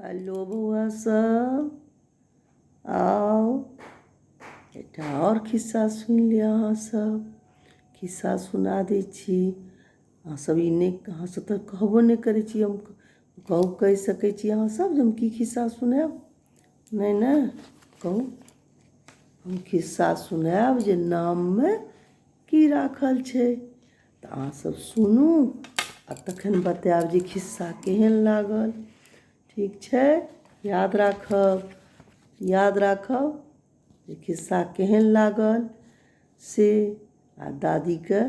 Hello बौआ सब, आओ एकटा और खिस्सा सुनि लिअ। अहाँ सब खिस्सा सुना दै छी। अहाँ सब ई नहि, अहाँ सब तऽ कहबो नहि करै छी। हम कहू, कहि सकै छी अहाँ सब जे हम की खिस्सा सुनाएब? नहि ने, कहू। हम खिस्सा सुनाएब जे नाममे की राखल छै। तऽ अहाँ सब सुनू आ तखन बताएब जे खिस्सा केहन लागल। ठीक छै, याद राखब जे खिस्सा केहन लागल से। आ दादीके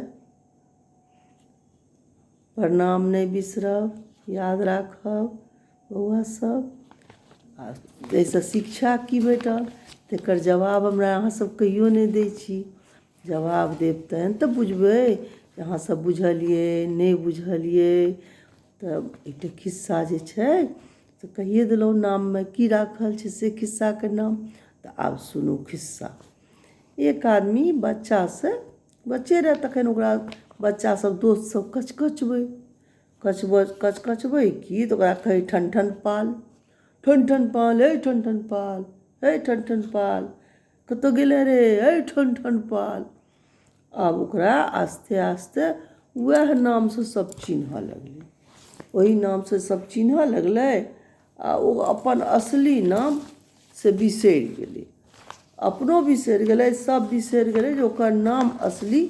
प्रणाम नहि बिसरब, याद राखब बौआ सब। आ एहिसँ शिक्षा की भेटल तकर जवाब हमरा अहाँसब कहिओ नहि दै छी। जवाब देब तहन तऽ बुझबै जे अहाँसब बुझलिए नहि बुझलिए। तऽ एकटा खिस्सा जे छै से कहिए देलहुँ, नाममे की राखल छै से खिस्साके नाम। तऽ आब सुनू खिस्सा। एक आदमी बच्चे रहै तखन ओकरा बच्चासब दोस्तसब कचकचबै कि तऽ ओकरा कहै ठन ठन पाल, ठन ठन पाल, हे ठन ठन पाल, हे ठन ठन पाल, कतऽ गेलै रे, हे ठन ठन पाल। आब ओकरा आस्ते आस्ते वएह नामसँ सब चिन्हऽ लगलै। ओही नामसँ सब चिन्हऽ लगलै आ ओ अपन असली नाम से बिसरि गेलै। अपनो बिसरि गेलै, सब बिसरि गेलै जे ओकर नाम असली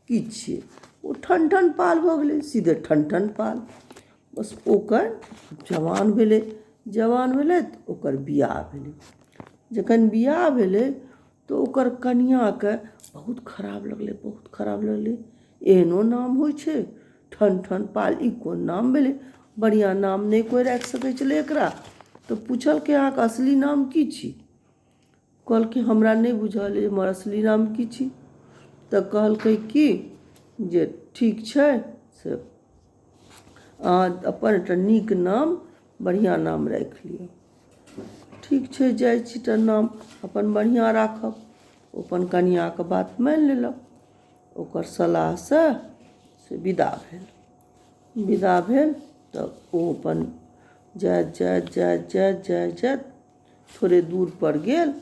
की छिए। ओ ठन ठन पाल भऽ गेलै, सीधे ठन ठन पाल। बस ओकर जवान भेलै तऽ ओकर बिआह भेलै। जखन बिआह भेलै तऽ ओकर कनिआँके बहुत खराब लगलै। एहनो नाम होइ छै, ठन ठन पाल, ई कोन नाम भेलै? बढ़िआँ नाम नहि कोइ राखि सकै छलै एकरा। तऽ पुछलकै अहाँके असली नाम की छी? कहलकै हमरा नहि बुझल अइ हमर असली नाम की छी। तऽ कहलकै कि जे ठीक छै से अहाँ अपन एकटा नीक नाम, बढ़िआँ नाम राखि लिअ। ठीक छै, जाइ छी तऽ नाम अपन बढ़िआँ राखब। ओ अपन कनिआँके बात मानि लेलक। ओकर सलाहसँ से विदा भेल। तऽ ओ अपन जाइत थोड़े दूर पर गेल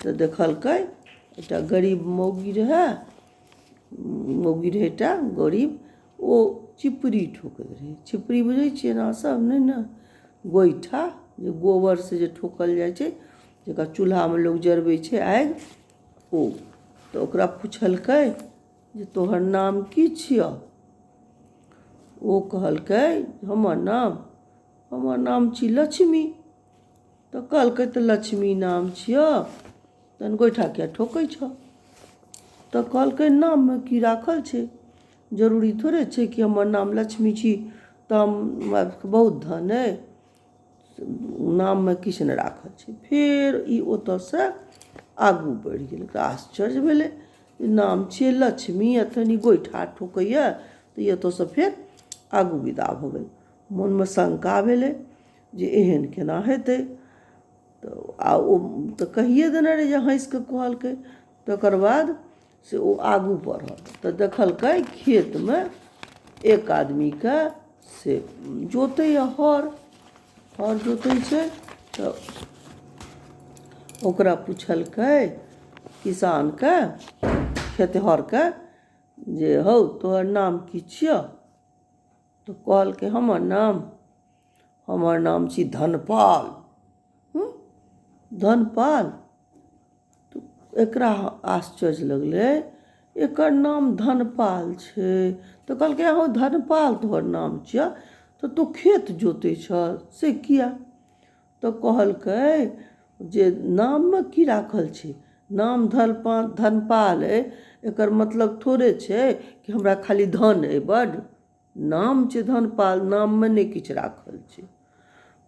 तऽ देखलकै एकटा गरीब मौगी रहै एकटा गरीब। ओ चिपरी ठोकैत रहै। चिपरी बुझै छिए ने अहाँसब? नहि ने, गोइठा जे गोबरसँ जे ठोकल जाइ छै, जकरा चूल्हामे लोक जरबै छै आगि, ओ। तऽ ओकरा पुछलकै जे तोहर नाम की छिअऽ? ओ कहलकै हमर नाम छी लक्ष्मी। तऽ कहलकै तऽ लक्ष्मी नाम छिअऽ तहन गोइठा किएक ठोकै छऽ? तऽ कहलकै नाममे की राखल छै? जरूरी थोड़े छै कि हमर नाम लक्ष्मी छी तऽ हमरा बहुत धन अइ। नाममे किछु नहि राखल छै। फेर ई ओतऽसँ आगू बढ़ि गेलै। तऽ आश्चर्य भेलै, नाम छिए लक्ष्मी आ तहन ई गोइठा ठोकैए। तऽ ई ओतऽसँ फेर आगू विदा भऽ गेल। मोनमे शङ्का भेलै जे एहन केना हेतै। ओ तऽ कहिए देने रहै जे हँसिकऽ कहलकै। तकर बाद से ओ आगू बढ़ल तऽ देखलकै खेतमे एक आदमीके से जोतैए, हर जोतै छै। तऽ ओकरा पुछलकै किसानके, खेतिहरके, जे हौ तोहर नाम की छिअऽ? तऽ कहलकै हमर नाम छी धनपाल। धनपाल? तऽ एकरा आश्चर्य लगलै, एकर नाम धनपाल छै। तऽ कहलकै हौ धनपाल तोहर नाम छिअऽ तऽ तू खेत जोतै छऽ से किएक? तऽ कहलकै जे नाममे की राखल छै? नाम धनपाल अइ, एकर मतलब थोड़े छै कि हमरा खाली धन अइ बड्ड। नाम छै धनपाल, नाममे नहि किछु राखल छै।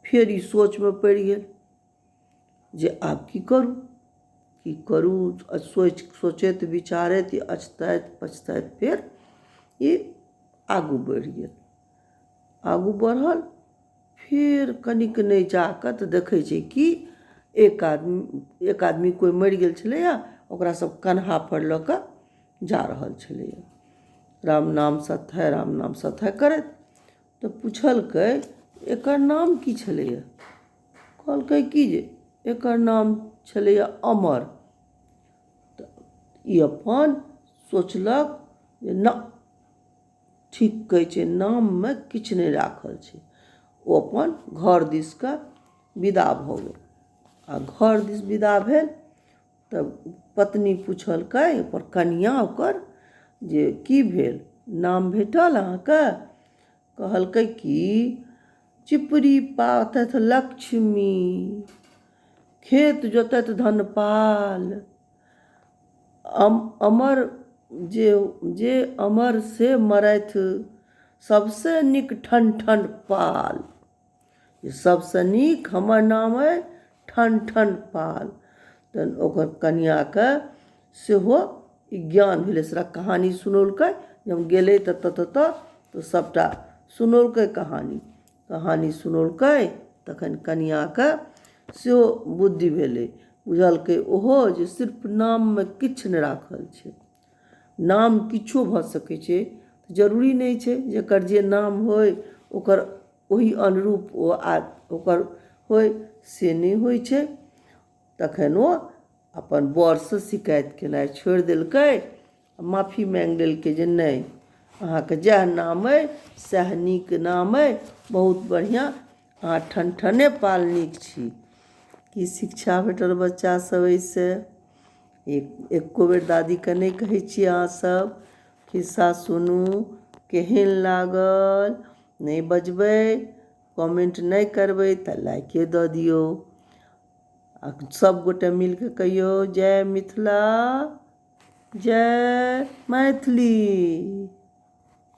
फेर ई सोचमे पड़ि गेल जे आब की करू? सोचैत विचारैत, अछतैत पछतैत फेर ई आगू बढ़ि गेल। आगू बढ़ल, फेर कनिक नहि जाकऽ तऽ देखै छै कि एक आदमी कोइ मरि गेल छलैए, ओकरा सब कन्हापर लऽ कऽ जा रहल छलैए, राम नाम सत्य करैत। तऽ पुछलकै एकर नाम की छलैए? कहलकै कि जे एकर नाम छलैए अमर। तऽ ई अपन सोचलक जे ना, ठीक कहै छै, नाममे किछु नहि राखल छै। ओ अपन घर दिस कऽ विदा भऽ गेल। आ घर दिस विदा भेल तऽ पत्नी पुछलकै ओकर कनिआँ ओकर जे की भेल, नाम भेटल अहाँके? कहलकै कि चिपरी पाथत लक्ष्मी, खेत जोतत धनपाल, अमर जे अमर से मरैथ, सबसे नीक ठन ठन पाल। सबसे नीक हमर नाम अइ ठन ठन पाल। तऽ ओकर कनिआँके सेहो ज्ञान भेलै, सारा कहानी सुनौलकै। जब गेलै तऽ सबटा सुनौलकै कहानी सुनौलकै। तखन कनिआँके सेहो बुद्धि भेलै, बुझलकै ओहो जे सिर्फ नाममे किछु नहि राखल छै। नाम किछो भऽ सकै छै, जरूरी नहि छै जेकर जे नाम होय ओकर ओही अनुरूप ओकर होय, से नहि होइ छै। तखन ओ अपन बरसँ शिकायत केनाइ छोड़ि देलकै, माफी माँगि लेलकै जे नहि, अहाँके जएह नाम अइ सएह नीक नाम अइ, बहुत बढ़िआँ, अहाँ ठनठने पाल नीक छी। की शिक्षा भेटल बच्चासभ एहिसँ? एको बेर दादीके नहि कहै छी अहाँसभ खिस्सा सुनू, केहन लागल? नहि बजबै, कमेंट नहि करबै तऽ लाइके दऽ दियौ। आ सब गोटे मिलके कहियौ जय मिथिला, जय मैथिली।